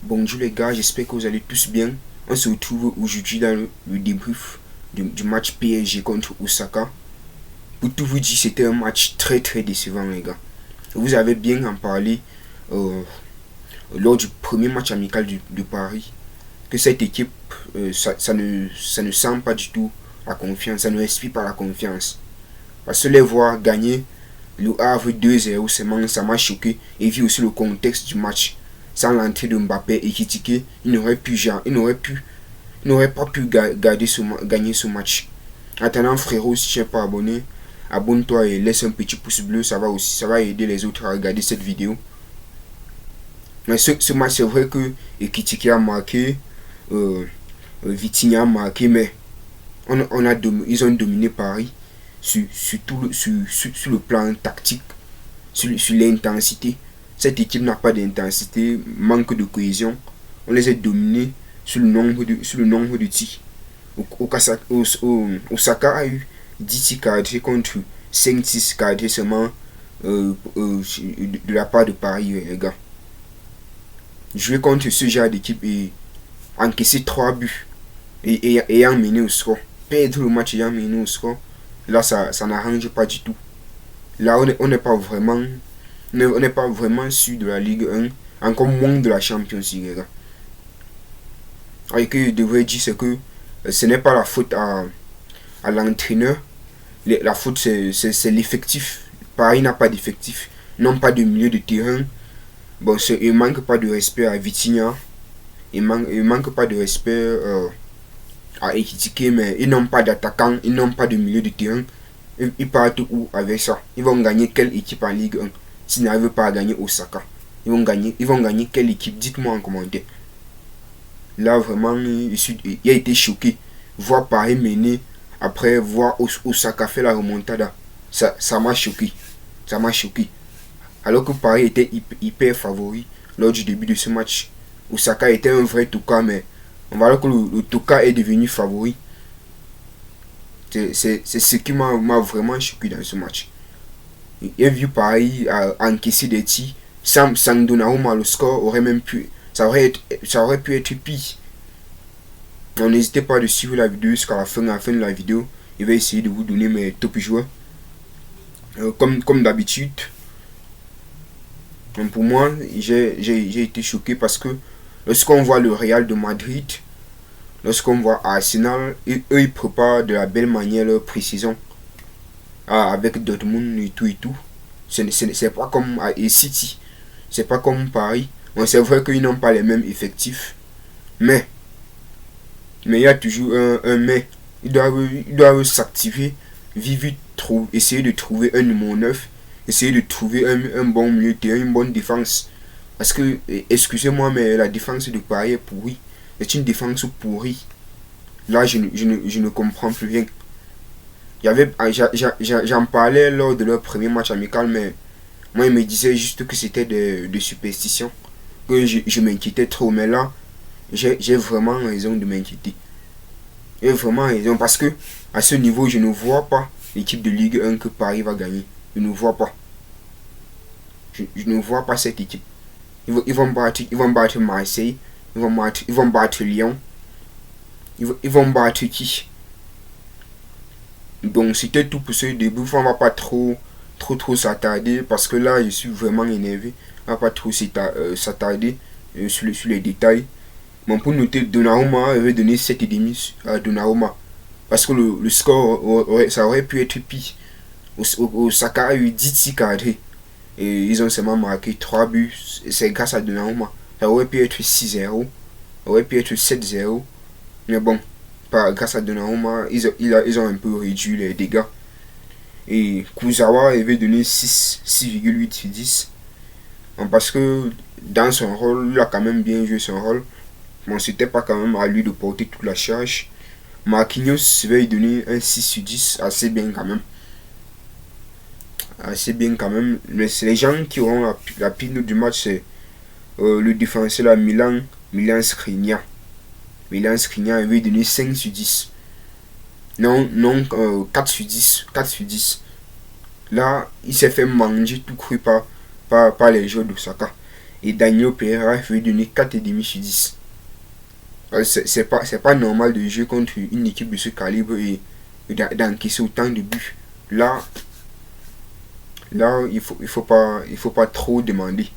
Bonjour les gars, j'espère que vous allez tous bien. On se retrouve aujourd'hui dans le débrief du match PSG contre Osaka. Pour tout vous dire, c'était un match très décevant les gars. Vous avez bien en parlé euh, lors du premier match amical de Paris que cette équipe, ça ne sent pas du tout la confiance, ça ne respire pas la confiance. Parce que les voir gagner le Havre 2-0, ça m'a choqué et vu aussi le contexte du match. Sans l'entrée de Mbappé et critiqué, il n'aurait pas pu gagner ce match. Attendant frérot, si tu n'es pas abonné, abonne-toi et laisse un petit pouce bleu, ça va aider les autres à regarder cette vidéo. Mais ce match, c'est vrai que Ekitike a marqué, Vitinha a marqué, mais ils ont dominé Paris sur le plan tactique, sur l'intensité. Cette équipe n'a pas d'intensité, manque de cohésion. On les a dominés sur le nombre de tirs. Osaka a eu 10 tirs cadrés contre 5-6 cadrés seulement de la part de Paris, les gars. Jouer contre ce genre d'équipe et encaisser 3 buts et ayant mené au score. Perdre le match ayant mené au score, là ça n'arrange pas du tout. Là on n'est pas vraiment sûr de la Ligue 1, encore moins de la Champions League, les gars. Et que je devrais dire, c'est que ce n'est pas la faute à l'entraîneur. La faute, c'est l'effectif. Paris n'a pas d'effectif, non pas de milieu de terrain. Bon, il manque pas de respect à Vitinha. Il manque pas de respect à Ekitike, mais ils n'ont pas d'attaquant, ils n'ont pas de milieu de terrain. Ils partent où avec ça? Ils vont gagner quelle équipe en Ligue 1 s'ils n'arrivent pas à gagner Osaka? Ils vont gagner quelle équipe? Dites-moi en commentaire. Là, vraiment, il a été choqué. Voir Paris mener, après voir Osaka faire la remontada. Ça m'a choqué. Ça m'a choqué. Alors que Paris était hyper favori lors du début de ce match. Osaka était un vrai Toka, mais on va dire que le Toka est devenu favori. C'est ce qui m'a vraiment choqué dans ce match. J'ai vu Paris encaisser des tirs. Sans Donnarumma, le score aurait même pu. Ça aurait pu être pire. Donc n'hésitez pas à suivre la vidéo jusqu'à la fin de la vidéo. Je vais essayer de vous donner mes top joueurs. Comme d'habitude. Pour moi, j'ai été choqué parce que lorsqu'on voit le Real de Madrid, lorsqu'on voit Arsenal, eux ils préparent de la belle manière leur pré-saison. Avec Dortmund et tout. C'est pas comme City. C'est pas comme Paris. Bon, c'est vrai qu'ils n'ont pas les mêmes effectifs. Mais il y a toujours un mais. Ils doivent s'activer, essayer de trouver un numéro 9, essayer de trouver un bon milieu de terrain, une bonne défense. Parce que, excusez-moi, mais la défense de Paris est pourrie. C'est une défense pourrie. Là, je ne comprends plus rien. J'en parlais lors de leur premier match amical, mais moi, il me disait juste que c'était de superstition. Que je m'inquiétais trop. Mais là, j'ai vraiment raison de m'inquiéter. J'ai vraiment raison parce que à ce niveau, je ne vois pas l'équipe de Ligue 1 que Paris va gagner. Je ne vois pas. Je ne vois pas cette équipe. Ils vont battre Marseille. Ils vont battre Lyon. Ils vont battre qui? Donc c'était tout pour ce début. On va pas trop s'attarder parce que là je suis vraiment énervé. On va pas trop s'attarder sur les détails. Bon, pour noter, Donnarumma avait donné 7,5 à Donnarumma. Parce que le score, ça aurait pu être pire. Osaka a eu 10 tirs cadrés. Et ils ont seulement marqué 3 buts. C'est grâce à Donnarumma. Ça aurait pu être 6-0. Ça aurait pu être 7-0. Mais bon, grâce à Donnarumma, ils ont un peu réduit les dégâts. Et Kurzawa avait donné 6,8 sur 10. Bon, parce que dans son rôle, il a quand même bien joué son rôle. Bon, c'était pas quand même à lui de porter toute la charge. Marquinhos va lui donner un 6 sur 10, assez bien quand même. Assez bien quand même. Mais c'est les gens qui auront la pire note du match, c'est le défenseur là, Milan Skriniar. Milan Skriniar va lui donner 5 sur 10. Non, 4 sur 10. 4 sur 10. Là, il s'est fait manger tout cru par les joueurs d'Osaka. Et Danilo Pereira, je vais donner 4,5 sur 10. C'est pas normal de jouer contre une équipe de ce calibre et d'encaisser autant de buts. Là, il faut pas trop demander.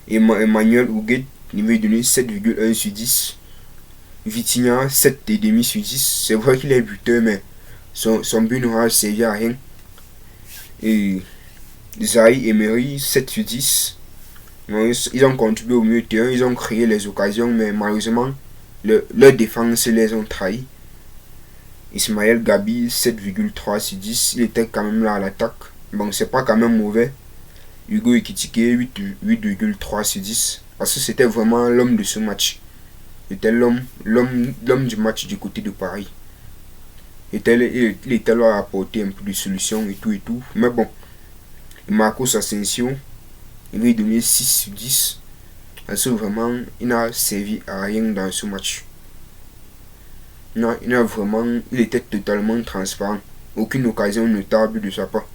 Et Emmanuel Huguet, il va donner 7,1 sur 10. Vitinha, 7,5 sur 10. C'est vrai qu'il est buteur, mais son but n'aura servi à rien. Et Zaï Emery, 7 sur 10. Ils ont contribué au milieu de terrain, ils ont créé les occasions, mais malheureusement, leur défense les ont trahis. Ismaël Gabi, 7,3 sur 10. Il était quand même là à l'attaque. Bon, c'est pas quand même mauvais. Hugo Ekitike, 8,3 sur 10. Parce que c'était vraiment l'homme de ce match. C'était l'homme du match du côté de Paris. Il était là à apporter un peu de solution et tout. Mais bon, Marcos Asensio, il va donner 6 sur 10. Parce que vraiment, il n'a servi à rien dans ce match. Il était totalement transparent. Aucune occasion notable de sa part.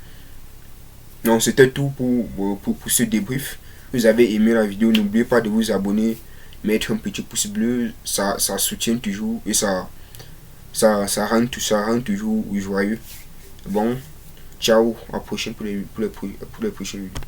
Donc c'était tout pour ce débrief. Vous avez aimé la vidéo, n'oubliez pas de vous abonner, mettre un petit pouce bleu, ça soutient toujours et ça rend toujours joyeux. Bon, ciao, à la prochaine pour les prochaines vidéos.